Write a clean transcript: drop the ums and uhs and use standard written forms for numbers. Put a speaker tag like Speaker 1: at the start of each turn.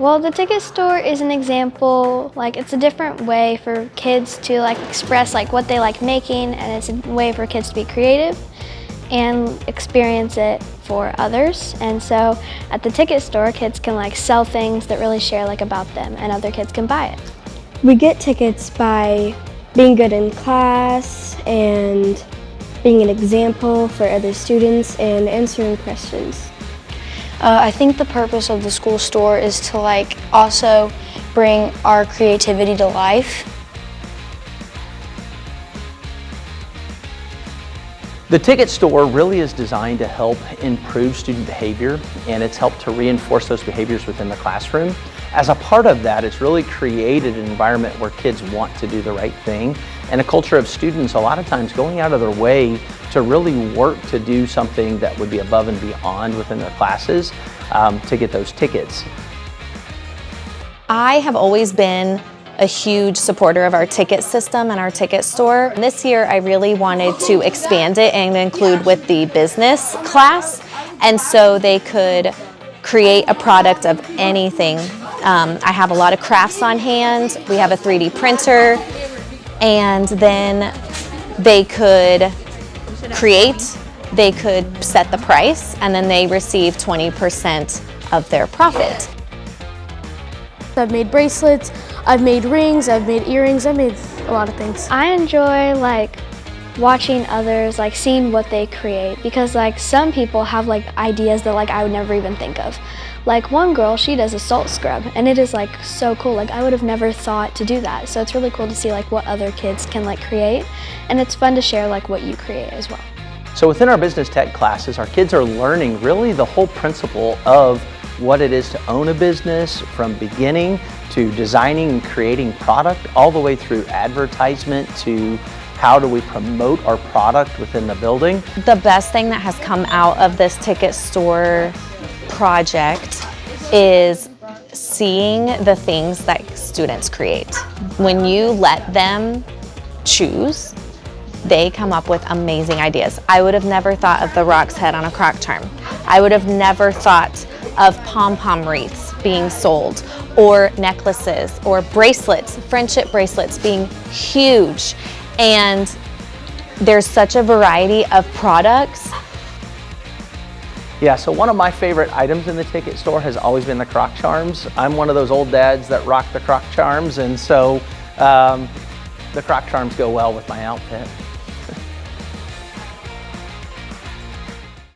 Speaker 1: Well, the ticket store is an example, like it's a different way for kids to like express like what they like making, and it's a way for kids to be creative and experience it for others. And so at the ticket store, kids can like sell things that really share like about them, and other kids can buy it.
Speaker 2: We get tickets by being good in class and being an example for other students and answering questions.
Speaker 3: I think the purpose of the school store is to like also bring our creativity to life.
Speaker 4: The ticket store really is designed to help improve student behavior, and it's helped to reinforce those behaviors within the classroom. As a part of that, it's really created an environment where kids want to do the right thing, and a culture of students a lot of times going out of their way to really work to do something that would be above and beyond within their classes to get those tickets.
Speaker 5: I have always been a huge supporter of our ticket system and our ticket store. This year I really wanted to expand it and include with the business class, and so they could create a product of anything. I have a lot of crafts on hand. We have a 3D printer, and then they could create, they could set the price, and then they receive 20% of their profit.
Speaker 6: I've made bracelets, I've made rings, I've made earrings, I've made a lot of things.
Speaker 1: I enjoy like watching others, like seeing what they create, because like some people have like ideas that like I would never even think of. Like one girl, she does a salt scrub, and it is like so cool. Like I would have never thought to do that. So it's really cool to see like what other kids can like create, and it's fun to share like what you create as well.
Speaker 4: So within our business tech classes, our kids are learning really the whole principle of what it is to own a business, from beginning to designing and creating product, all the way through advertisement to how do we promote our product within the building.
Speaker 5: The best thing that has come out of this ticket store project is seeing the things that students create. When you let them choose, they come up with amazing ideas. I would have never thought of the roc's head on a Croc charm. I would have never thought of pom-pom wreaths being sold, or necklaces, or bracelets, friendship bracelets being huge. And there's such a variety of products.
Speaker 4: Yeah, so one of my favorite items in the ticket store has always been the Croc charms. I'm one of those old dads that rock the Croc charms, and so the Croc charms go well with my outfit.